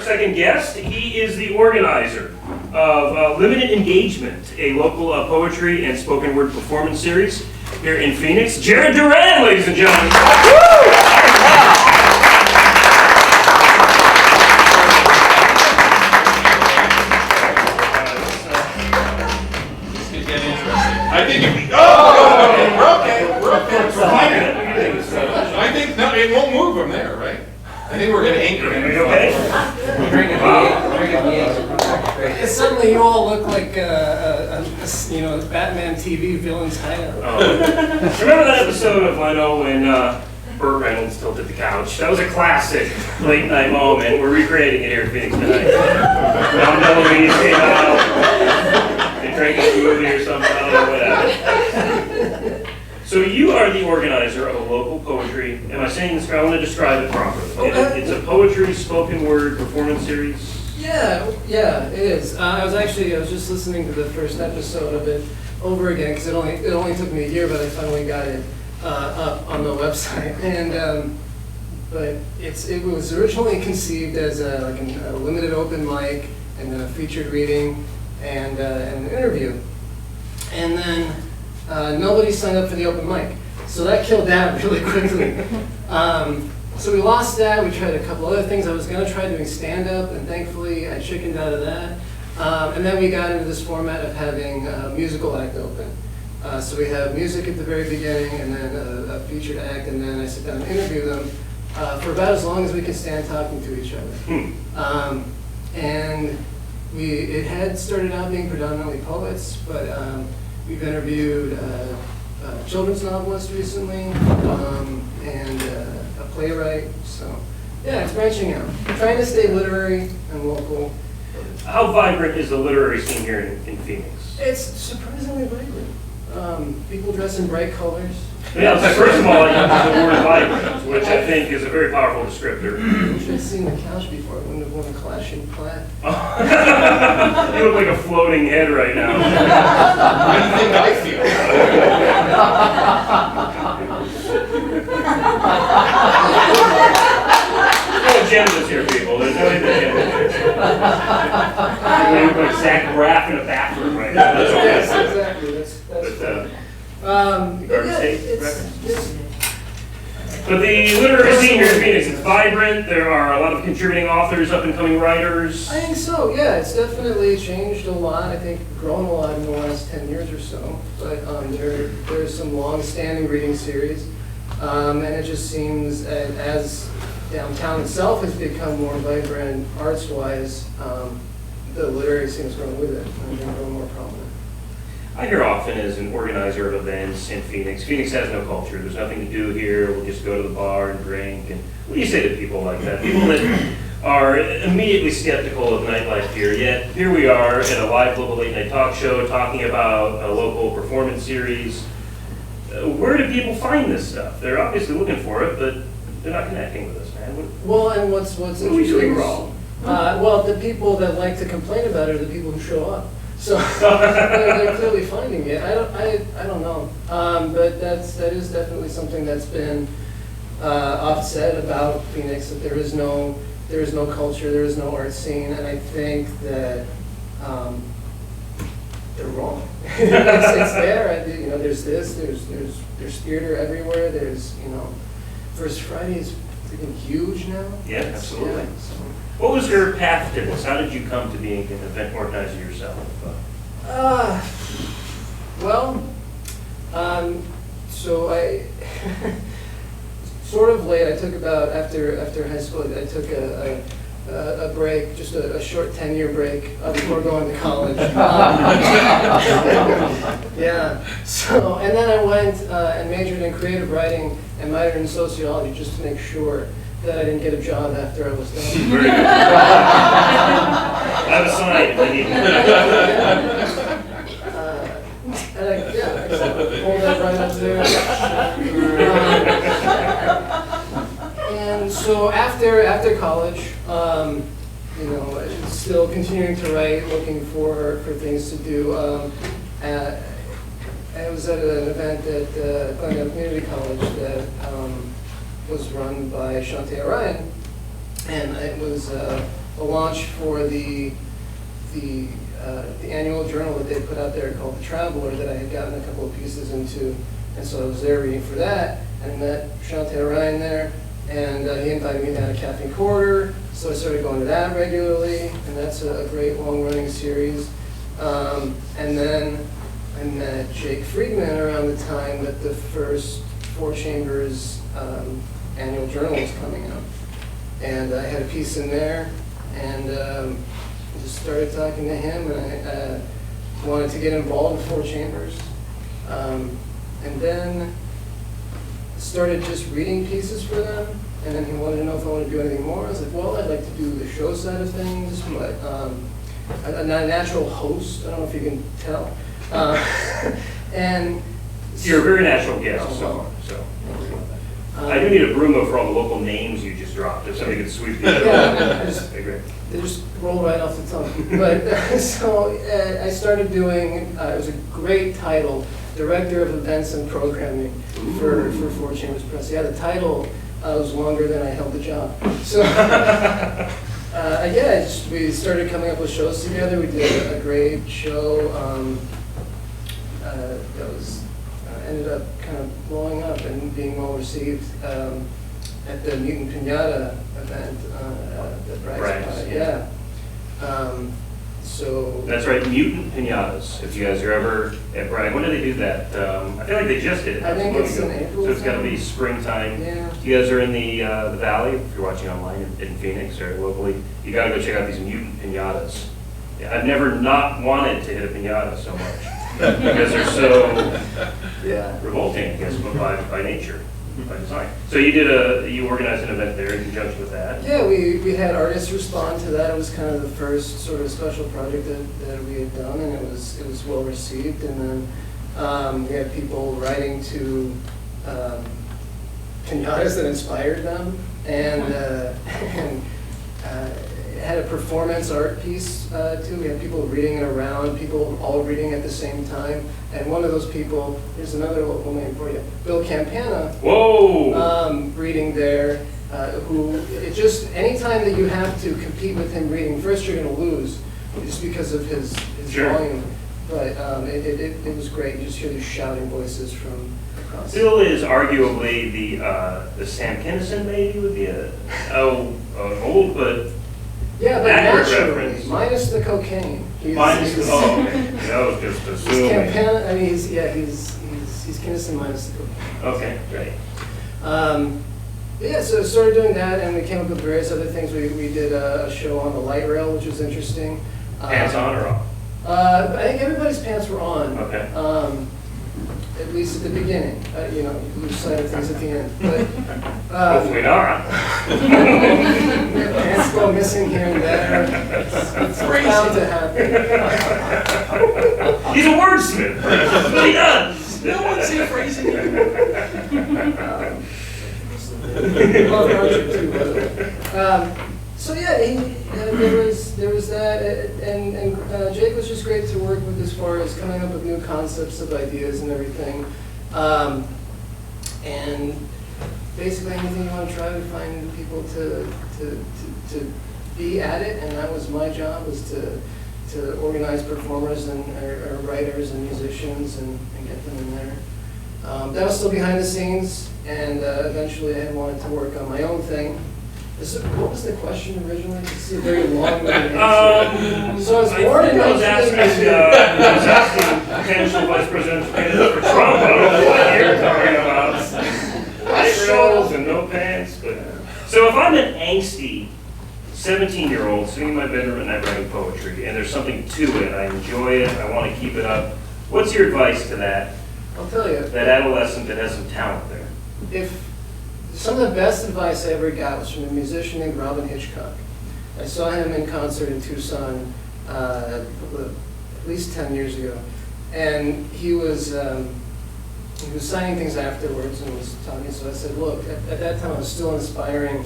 second guest. He is the organizer of Limited Engagement, a local poetry and spoken word performance series here in Phoenix. Jared Duran, ladies and gentlemen. This could get interesting. I think if we, we're okay. I think no, it won't move from there, right? I think we're gonna anchor it. Are you okay? Suddenly you all look like Batman TV villain's hideout. Remember that episode of Leno when Burt Reynolds tilted the couch? That was a classic late night moment. We're recreating it here in Phoenix tonight. Now Melanie came out, they drank a smoothie or something, I don't know, whatever. So you are the organizer of a local poetry, am I saying this? I want to describe it properly. It's a poetry spoken word performance series. Yeah, it is. I was just listening to the first episode of it over again because it only took me a year, but I finally got it up on the website. And but it was originally conceived as a limited open mic, and then a featured reading and an interview, and then nobody signed up for the open mic, so that killed that really quickly. So we lost that. We tried a couple other things. I was going to try doing stand-up, and thankfully I chickened out of that. And then we got into this format of having a musical act open. So we have music at the very beginning, and then a featured act, and then I sit down and interview them for about as long as we can stand talking to each other. And it had started out being predominantly poets, but we've interviewed children's novelists recently, and a playwright. So yeah, it's branching out. Trying to stay literary and local. How vibrant is the literary scene here in Phoenix? It's surprisingly vibrant. People dress in bright colors. Yeah, so first of all, you use the word vibrant, which I think is a very powerful descriptor. You should have seen the couch before. It wouldn't have worn a clashing plaid. You look like a floating head right now. How do you think I feel? No agendas here, people. There's no agendas here. You look like Zach Braff in a bathroom right now. That's okay. Yes, exactly. Garden State it's But the literary scene here in Phoenix, it's vibrant. There are a lot of contributing authors, up-and-coming writers. I think so, yeah. It's definitely changed a lot. I think grown a lot in the last 10 years or so. But there's some long-standing reading series. And it just seems as downtown itself has become more vibrant arts-wise, the literary scene has grown with it and grown more prominent. I hear often as an organizer of events in Phoenix, Phoenix has no culture. There's nothing to do here. We'll just go to the bar and drink. And what do you say to people like that? People that are immediately skeptical of nightlife here, yet here we are at a live local late night talk show talking about a local performance series. Where do people find this stuff? They're obviously looking for it, but they're not connecting with us, man. Well, and what's What are we doing wrong? Well, the people that like to complain about it are the people who show up. So they're clearly finding it. I don't know, but that is definitely something that's been offset about Phoenix, that there is no culture, there is no art scene, and I think that they're wrong. it's there. There's this. There's theater everywhere. There's First Friday is freaking huge now. Yeah, absolutely. Yeah, so. What was your path to this? How did you come to being an event organizer yourself? So I sort of late. I took about after high school. I took a break, just a short 10-year break before going to college. Yeah. So and then I went and majored in creative writing and minored in sociology just to make sure that I didn't get a job after I was done. Very good. I have a sign if you need I hold that right up there. And so after college, still continuing to write, looking for things to do. I was at an event at Glendale Community College that was run by Shantae Orion, and it was a launch for the annual journal that they put out there called The Traveler that I had gotten a couple of pieces into. And so I was there reading for that, and I met Duran there, and he invited me down to Caffeine Quarter, so I started going to that regularly, and that's a great long-running series. And then I met Jake Friedman around the time that the first Four Chambers annual journal was coming out. And I had a piece in there, and just started talking to him, and I wanted to get involved in Four Chambers. And then started just reading pieces for them, and then he wanted to know if I wanted to do anything more. I was like, well, I'd like to do the show side of things, but I'm not a natural host. I don't know if you can tell. And You're a very natural guest, Oh, so. I do need a broom though for all the local names you just dropped, if somebody could sweep these. Yeah, Okay, great. they just roll right off the tongue. But so I started doing, it was a great title, Director of Events and Programming for Four Chambers Press. Yeah, the title was longer than I held the job. So we started coming up with shows together. We did a great show that was ended up kind of blowing up and being well received at the Mutant Pinata event that Bryce Bryce, yeah. So That's right, Mutant Pinatas, if you guys are ever at Bragg. When do they do that? I feel like they just did it. I think it's in April So it's gotta be sometime. springtime. Yeah. If you guys are in the valley, if you're watching online in Phoenix or locally, you gotta go check out these Mutant Pinatas. Yeah, I've never not wanted to hit a pinata so much, because they're so Yeah. revolting, I guess, but by nature, by design. So you organized an event there in conjunction with that? Yeah, we had artists respond to that. It was kind of the first sort of special project that we had done, and it was well received. And then we had people writing to pinatas that inspired them, and had a performance art piece too. We had people reading it around, people all reading at the same time. And one of those people, here's another local name for you, Bill Campana, Whoa! reading there, who, it just, anytime that you have to compete with him reading, first you're gonna lose, just because of his Sure. volume. But it was great, you just hear these shouting voices from across. Bill is arguably the Sam Kinison maybe would be an old but Yeah, but accurate naturally, reference. minus the cocaine. He's- minus he's- okay. That was just He's assuming. Campana, I mean, he's Kinnison minus the cocaine. Okay, great. Yeah, so I started doing that, and we came up with various other things. We did a show on the light rail, which was interesting. Pants on or off? I think everybody's pants were on. Okay. At least at the beginning. You lose sight of things at the end. But Hopefully not. pants go missing here and there. It's bound to happen. He's a wordsmith. That's what he does. No one's here phrasing you. Love Archer too, by the way. So yeah, there was that, and Jake was just great to work with as far as coming up with new concepts of ideas and everything. And basically anything you want to try to find people to be at it, and that was my job, was to organize performers and or writers and musicians and get them in there. That was still behind the scenes, and eventually I had wanted to work on my own thing. What was the question originally? It's a very long answer. So I was born in I was asking potential vice presidential candidate for Trump. I don't know what you're talking about. Light rolls and no pants. But so if I'm an angsty 17-year-old sitting in my bedroom at night writing poetry, and there's something to it, I enjoy it, I want to keep it up. What's your advice to that I'll tell you. that adolescent that has some talent there? If some of the best advice I ever got was from a musician named Robin Hitchcock. I saw him in concert in Tucson at least 10 years ago, and he was signing things afterwards and was talking. So I said, look, at that time I was still an aspiring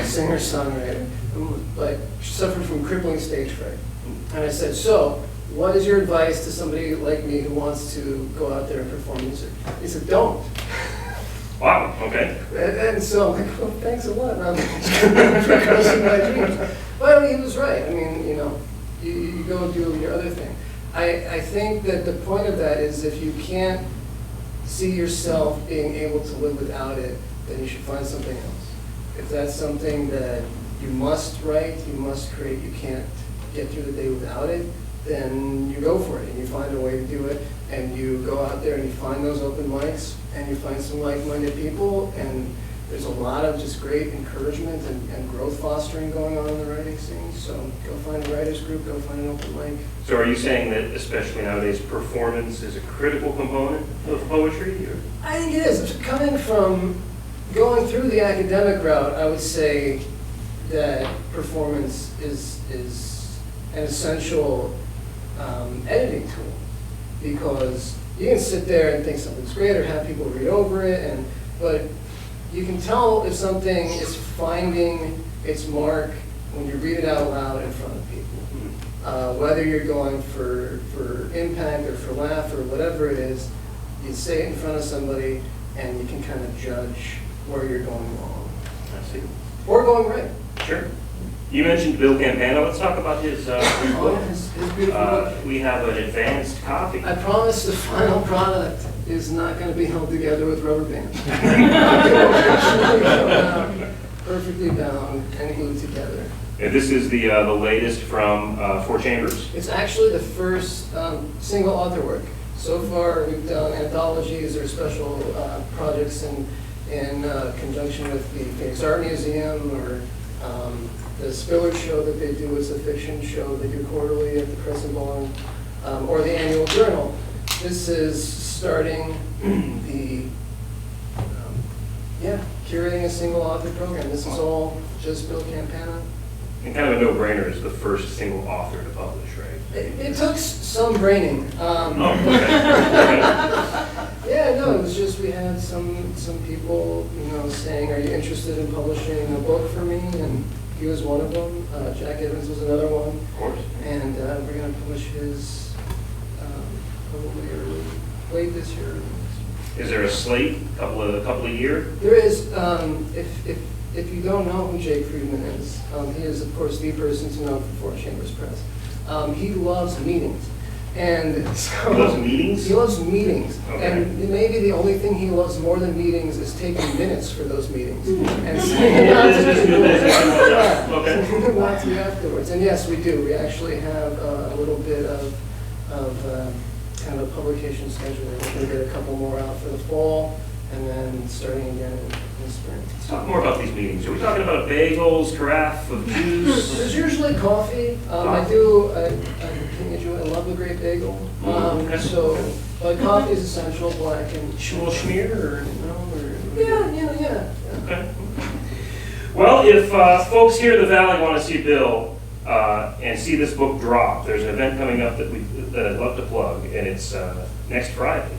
singer-songwriter, but suffered from crippling stage fright. And I said, so what is your advice to somebody like me who wants to go out there and perform music? He said, don't. Wow, okay. And so I'm like, well, thanks a lot, Rob, for crushing my dreams. But he was right. I mean, you know, you go do your other thing. I think that the point of that is if you can't see yourself being able to live without it, then you should find something else. If that's something that you must write, you must create, you can't get through the day without it, then you go for it and you find a way to do it, and you go out there and you find those open mics and you find some like-minded people, and there's a lot of just great encouragement and growth fostering going on in the writing scene. So go find a writers group, go find an open mic. So are you saying that especially nowadays performance is a critical component of poetry? Or? I think it is. Coming from going through the academic route, I would say that performance is an essential editing tool, because you can sit there and think something's great or have people read over it, but you can tell if something is finding its mark when you read it out loud in front of people. Whether you're going for impact or for laugh or whatever it is, you say it in front of somebody and you can kind of judge where you're going wrong. I see. Or going right. Sure. You mentioned Bill Campana. Let's talk about his book. His beautiful book. We have an advanced copy. I promise the final product is not going to be held together with rubber bands. Perfectly bound and glued together. And this is the latest from Four Chambers. It's actually the first single author work. So far, we've done anthologies or special projects in conjunction with the Phoenix Art Museum, or the Spiller show that they do is a fiction show they do quarterly at the Crescent Barn, or the annual journal. This is starting the, curating a single author program. This is all just Bill Campana. And kind of a no-brainer is the first single author to publish, right? It took some braining. Okay. Yeah, no, it was just we had some people, saying, "Are you interested in publishing a book for me?" And he was one of them. Jack Evans was another one. Of course. And we're going to publish his probably late this year. Is there a slate, couple of year? There is. If you don't know who Jake Friedman is, he is, of course, the person to know for Four Chambers Press. He loves meetings. And so He loves meetings? He loves meetings. Okay. And maybe the only thing he loves more than meetings is taking minutes for those meetings. And saying not to afterwards. And yes, we do. We actually have a little bit of kind of a publication schedule. We're going to get a couple more out for the fall, and then starting again in spring. Let's talk more about these meetings. Are we talking about bagels, carafe of juice? There's usually coffee. I love a great bagel. But coffee is essential, black and Schmear or? Yeah. Okay. Well, if folks here in the Valley want to see Bill and see this book drop, there's an event coming up that I'd love to plug, and it's next Friday,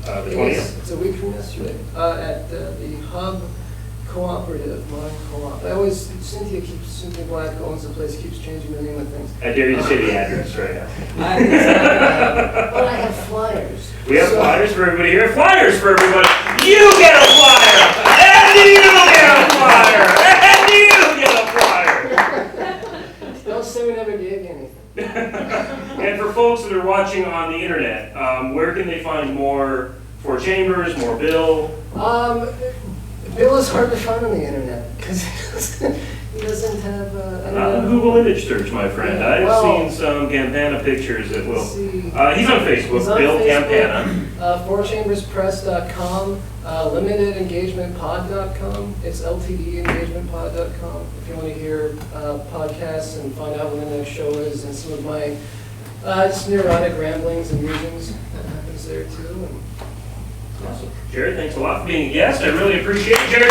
the 20th. It's a week from yesterday at the Hub Cooperative, Modern Co-op. Cynthia Black owns the place, keeps changing the name of things. I dare you to say the address right now. But I have flyers. We have flyers for everybody here. Flyers for everybody. You get a flyer! And you get a flyer! And you get a flyer! Don't say we never gave you anything. And for folks that are watching on the internet, where can they find more Four Chambers, more Bill? Bill is hard to find on the internet because he doesn't have. Not a Google image search, my friend. Yeah, I've seen some Campana pictures that will. He's on Facebook. He's on Bill Facebook, Campana. fourchamberspress.com, limitedengagementpod.com. It's ltdengagementpod.com. If you want to hear podcasts and find out when the next show is, and some of my just neurotic ramblings and musings, that happens there too. Awesome. Jerry, thanks a lot for being a guest. I really appreciate it. Jerry,